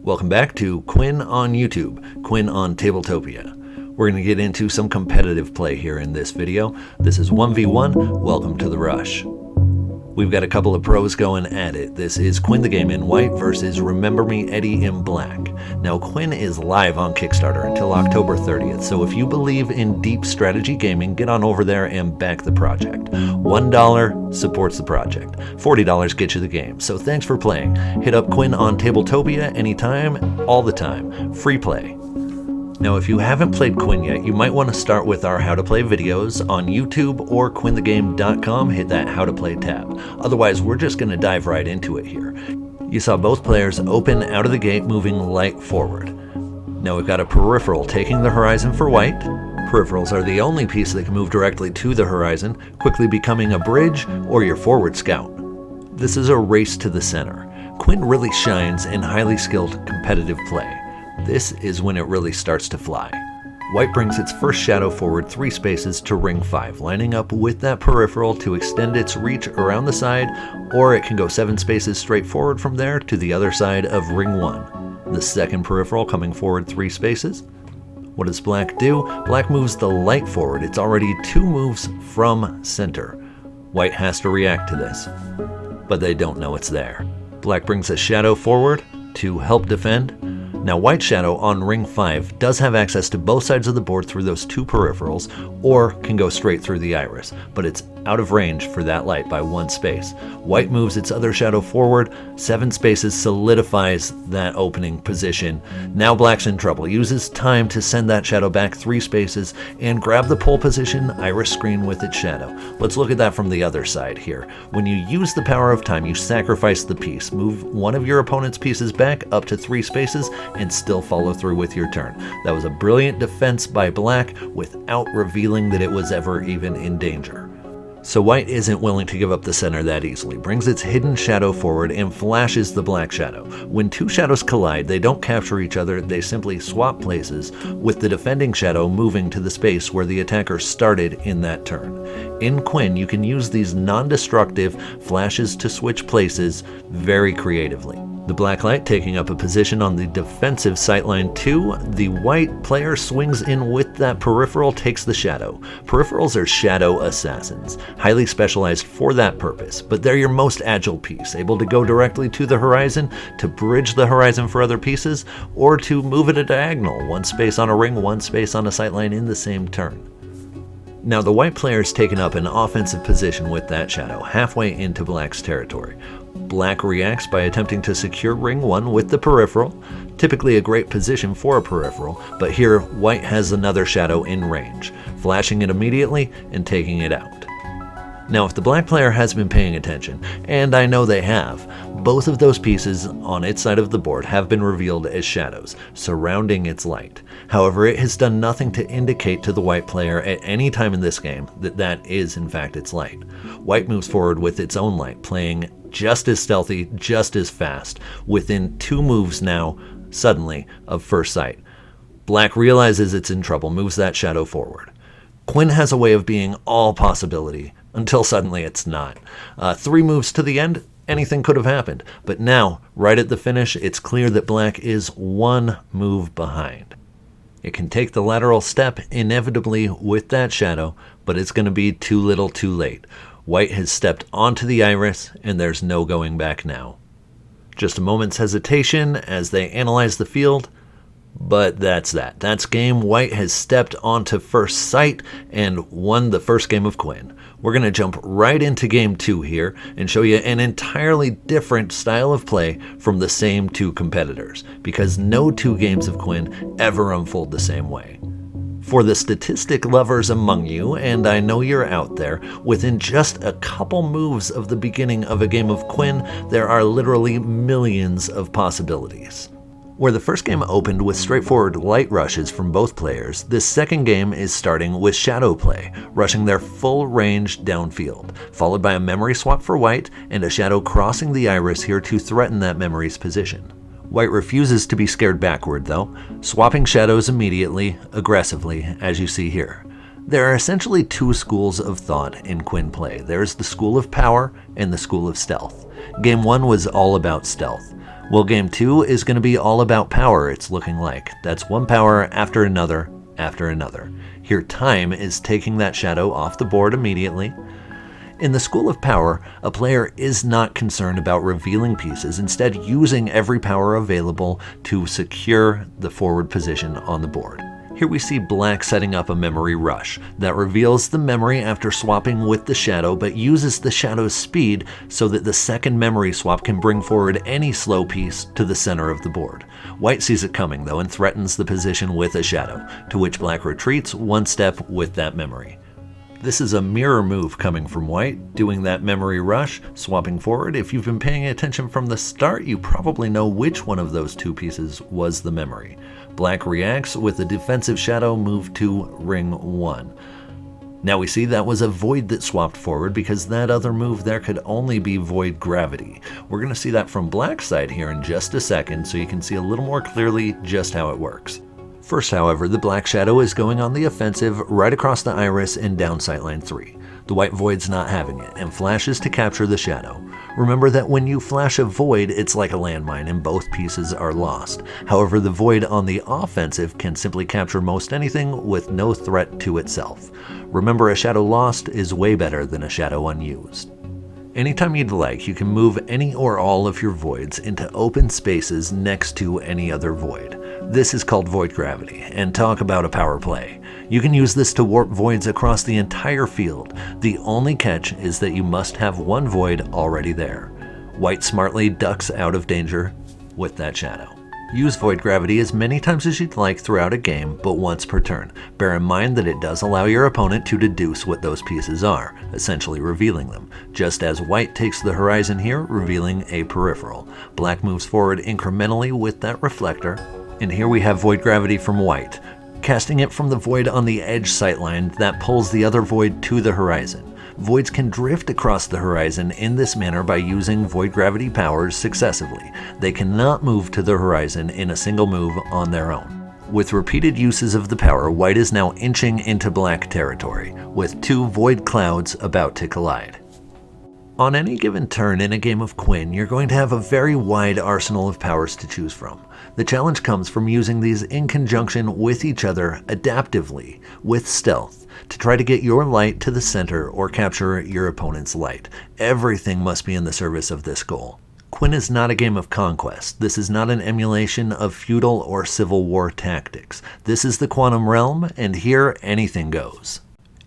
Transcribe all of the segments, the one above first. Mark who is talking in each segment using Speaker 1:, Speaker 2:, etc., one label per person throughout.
Speaker 1: Welcome back to Quinn on YouTube, Quinn on Tabletopia. We're going to get into some competitive play here in this video. This is 1v1, welcome to the rush. We've got a couple of pros going at it. This is Quinn the Game in white versus Remember Me Eddie in black. Now Quinn is live on Kickstarter until October 30th, so if you believe in deep strategy gaming, get on over there and back the project. $1 supports the project, $40 gets you the game. So thanks for playing. Hit up Quinn on Tabletopia anytime, all the time. Free play. Now, if you haven't played Quinn yet, you might want to start with our How to Play videos on YouTube or quinthegame.com. Hit that How to Play tab. Otherwise, we're just going to dive right into it here. You saw both players open out of the gate, moving light forward. Now we've got a peripheral taking the horizon for white. Peripherals are the only piece that can move directly to the horizon, quickly becoming a bridge or your forward scout. This is a race to the center. Quinn really shines in highly skilled competitive play. This is when it really starts to fly. White brings its first shadow forward 3 spaces to ring 5, lining up with that peripheral to extend its reach around the side, or it can go 7 spaces straight forward from there to the other side of ring 1. The second peripheral coming forward 3 spaces. What does black do? Black moves the light forward. It's already 2 moves from center. White has to react to this, but they don't know it's there. Black brings a shadow forward to help defend. Now white shadow on ring 5 does have access to both sides of the board through those 2 peripherals, or can go straight through the iris, but it's out of range for that light by 1 space. White moves its other shadow forward, 7 spaces, solidifies that opening position. Now black's in trouble, uses time to send that shadow back 3 spaces and grab the pole position iris screen with its shadow. Let's look at that from the other side here. When you use the power of time, you sacrifice the piece. Move one of your opponent's pieces back up to 3 spaces and still follow through with your turn. That was a brilliant defense by black without revealing that it was ever even in danger. So white isn't willing to give up the center that easily, brings its hidden shadow forward and flashes the black shadow. When 2 shadows collide, they don't capture each other, they simply swap places, with the defending shadow moving to the space where the attacker started in that turn. In Quinn, you can use these non-destructive flashes to switch places very creatively. The black light taking up a position on the defensive sightline 2. The white player swings in with that peripheral, takes the shadow. Peripherals are shadow assassins, highly specialized for that purpose, but they're your most agile piece, able to go directly to the horizon, to bridge the horizon for other pieces, or to move at a diagonal, 1 space on a ring, 1 space on a sightline in the same turn. Now the white player's taken up an offensive position with that shadow, halfway into black's territory. Black reacts by attempting to secure ring 1 with the peripheral, typically a great position for a peripheral, but here white has another shadow in range, flashing it immediately and taking it out. Now if the black player has been paying attention, and I know they have, both of those pieces on its side of the board have been revealed as shadows, surrounding its light. However, it has done nothing to indicate to the white player at any time in this game that that is in fact its light. White moves forward with its own light, playing just as stealthy, just as fast, within 2 moves now, suddenly, of first sight. Black realizes it's in trouble, moves that shadow forward. Quinn has a way of being all possibility, until suddenly it's not. 3 moves to the end, anything could have happened, but now, right at the finish, it's clear that black is 1 move behind. It can take the lateral step inevitably with that shadow, but it's going to be too little too late. White has stepped onto the iris, and there's no going back now. Just a moment's hesitation as they analyze the field, but that's that. That's game. White has stepped onto first sight and won the first game of Quinn. We're going to jump right into game 2 here and show you an entirely different style of play from the same 2 competitors, because no 2 games of Quinn ever unfold the same way. For the statistic lovers among you, and I know you're out there, within just a couple moves of the beginning of a game of Quinn, there are literally millions of possibilities. Where the first game opened with straightforward light rushes from both players, this second game is starting with shadow play, rushing their full range downfield, followed by a memory swap for white and a shadow crossing the iris here to threaten that memory's position. White refuses to be scared backward though, swapping shadows immediately, aggressively, as you see here. There are essentially 2 schools of thought in Quinn play. There's the school of power and the school of stealth. Game 1 was all about stealth. Well, game 2 is going to be all about power, it's looking like. That's one power after another after another. Here, time is taking that shadow off the board immediately. In the School of Power, a player is not concerned about revealing pieces, instead using every power available to secure the forward position on the board. Here we see Black setting up a memory rush that reveals the memory after swapping with the shadow, but uses the shadow's speed so that the second memory swap can bring forward any slow piece to the center of the board. White sees it coming though and threatens the position with a shadow, to which Black retreats one step with that memory. This is a mirror move coming from White, doing that memory rush, swapping forward. If you've been paying attention from the start, you probably know which one of those two pieces was the memory. Black reacts with a defensive shadow move to ring 1. Now we see that was a void that swapped forward because that other move there could only be void gravity. We're going to see that from Black's side here in just a second so you can see a little more clearly just how it works. First, however, the Black shadow is going on the offensive right across the iris and down sightline 3. The White void's not having it and flashes to capture the shadow. Remember that when you flash a void, it's like a landmine and both pieces are lost. However, the void on the offensive can simply capture most anything with no threat to itself. Remember, a shadow lost is way better than a shadow unused. Anytime you'd like, you can move any or all of your voids into open spaces next to any other void. This is called void gravity, and talk about a power play. You can use this to warp voids across the entire field. The only catch is that you must have one void already there. White smartly ducks out of danger with that shadow. Use void gravity as many times as you'd like throughout a game, but once per turn. Bear in mind that it does allow your opponent to deduce what those pieces are, essentially revealing them, just as White takes the horizon here, revealing a peripheral. Black moves forward incrementally with that reflector, and here we have void gravity from White, casting it from the void on the edge sightline that pulls the other void to the horizon. Voids can drift across the horizon in this manner by using void gravity powers successively. They cannot move to the horizon in a single move on their own. With repeated uses of the power, White is now inching into Black territory, with two void clouds about to collide. On any given turn in a game of Quinn, you're going to have a very wide arsenal of powers to choose from. The challenge comes from using these in conjunction with each other adaptively, with stealth, to try to get your light to the center or capture your opponent's light. Everything must be in the service of this goal. Quinn is not a game of conquest. This is not an emulation of feudal or civil war tactics. This is the quantum realm, and here anything goes.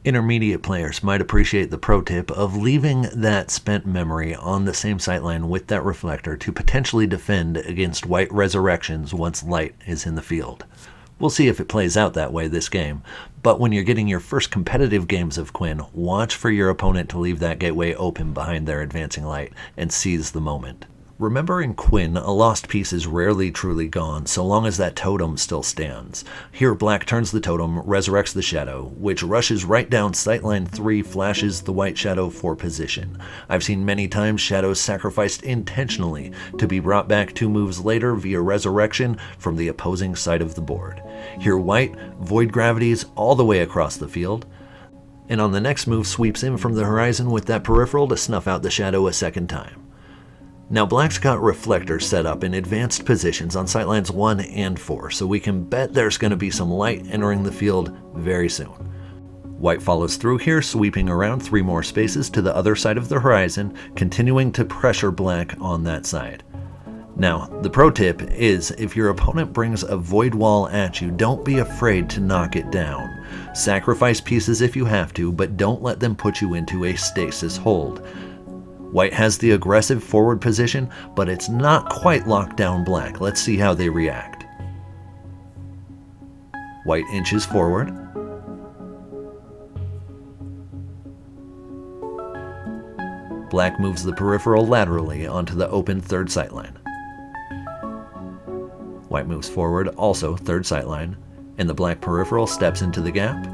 Speaker 1: Intermediate players might appreciate the pro tip of leaving that spent memory on the same sightline with that reflector to potentially defend against White resurrections once light is in the field. We'll see if it plays out that way this game, but when you're getting your first competitive games of Quinn, watch for your opponent to leave that gateway open behind their advancing light and seize the moment. Remember, in Quinn, a lost piece is rarely truly gone so long as that totem still stands. Here, Black turns the totem, resurrects the shadow, which rushes right down sightline 3, flashes the White shadow for position. I've seen many times shadows sacrificed intentionally to be brought back 2 moves later via resurrection from the opposing side of the board. Here, White void gravities all the way across the field, and on the next move sweeps in from the horizon with that peripheral to snuff out the shadow a second time. Now Black's got reflectors set up in advanced positions on sightlines 1 and 4, so we can bet there's going to be some light entering the field very soon. White follows through here, sweeping around 3 more spaces to the other side of the horizon, continuing to pressure Black on that side. Now, the pro tip is if your opponent brings a void wall at you, don't be afraid to knock it down. Sacrifice pieces if you have to, but don't let them put you into a stasis hold. White has the aggressive forward position, but it's not quite locked down Black. Let's see how they react. White inches forward. Black moves the peripheral laterally onto the open third sightline. White moves forward, also third sightline, and the Black peripheral steps into the gap.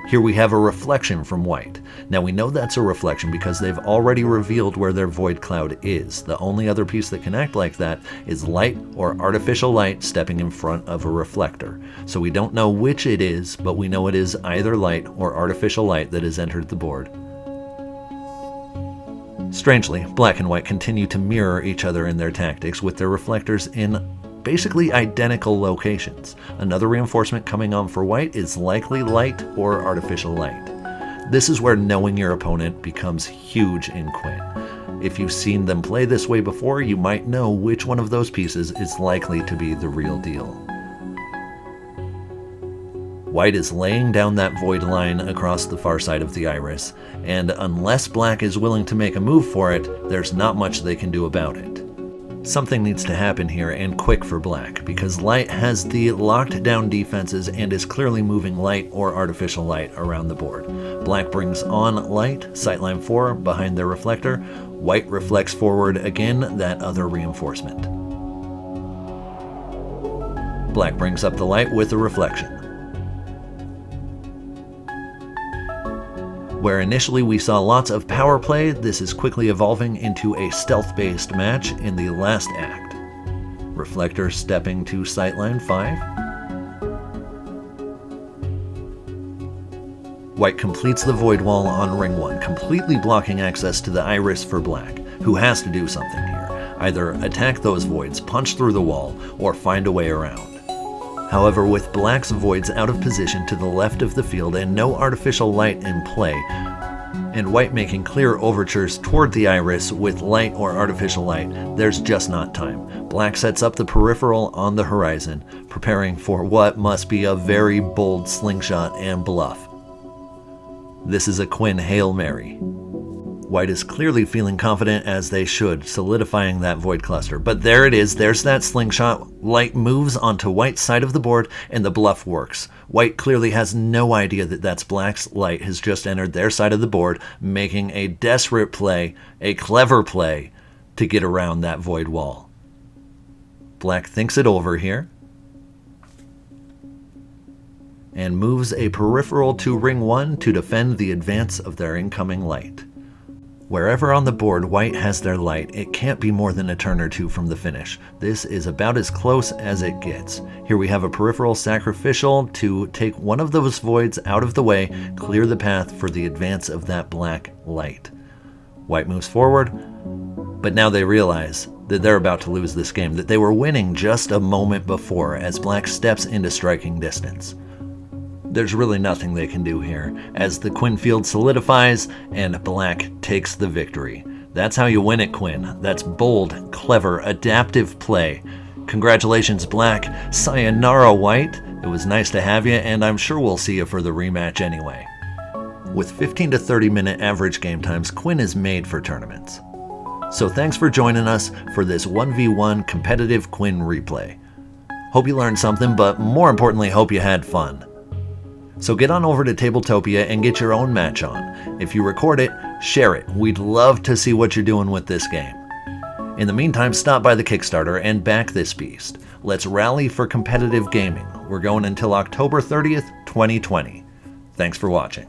Speaker 1: Here we have a reflection from White. Now we know that's a reflection because they've already revealed where their void cloud is. The only other piece that can act like that is light or artificial light stepping in front of a reflector. So we don't know which it is, but we know it is either light or artificial light that has entered the board. Strangely, black and white continue to mirror each other in their tactics with their reflectors in basically identical locations. Another reinforcement coming on for white is likely light or artificial light. This is where knowing your opponent becomes huge in Quinn. If you've seen them play this way before, you might know which one of those pieces is likely to be the real deal. White is laying down that void line across the far side of the iris, and unless black is willing to make a move for it, there's not much they can do about it. Something needs to happen here, and quick for black, because light has the locked down defenses and is clearly moving light or artificial light around the board. Black brings on light, sightline 4 behind their reflector. White reflects forward again that other reinforcement. Black brings up the light with a reflection. Where initially we saw lots of power play, this is quickly evolving into a stealth-based match in the last act. Reflector stepping to sightline 5. White completes the void wall on ring 1, completely blocking access to the iris for black, who has to do something here. Either attack those voids, punch through the wall, or find a way around. However, with black's voids out of position to the left of the field and no artificial light in play, and white making clear overtures toward the iris with light or artificial light, there's just not time. Black sets up the peripheral on the horizon, preparing for what must be a very bold slingshot and bluff. This is a Quinn Hail Mary. White is clearly feeling confident, as they should, solidifying that void cluster. But there it is, there's that slingshot. Light moves onto white's side of the board, and the bluff works. White clearly has no idea that that's black's light has just entered their side of the board, making a desperate play, a clever play, to get around that void wall. Black thinks it over here, and moves a peripheral to ring 1 to defend the advance of their incoming light. Wherever on the board white has their light, it can't be more than a turn or two from the finish. This is about as close as it gets. Here we have a peripheral sacrificial to take one of those voids out of the way, clear the path for the advance of that black light. White moves forward, but now they realize that they're about to lose this game, that they were winning just a moment before as black steps into striking distance. There's really nothing they can do here, as the Quinn field solidifies and black takes the victory. That's how you win it, Quinn. That's bold, clever, adaptive play. Congratulations, black. Sayonara, white. It was nice to have you, and I'm sure we'll see you for the rematch anyway. With 15 to 30 minute average game times, Quinn is made for tournaments. So thanks for joining us for this 1v1 competitive Quinn replay. Hope you learned something, but more importantly, hope you had fun. So get on over to Tabletopia and get your own match on. If you record it, share it. We'd love to see what you're doing with this game. In the meantime, stop by the Kickstarter and back this beast. Let's rally for competitive gaming. We're going until October 30th, 2020. Thanks for watching.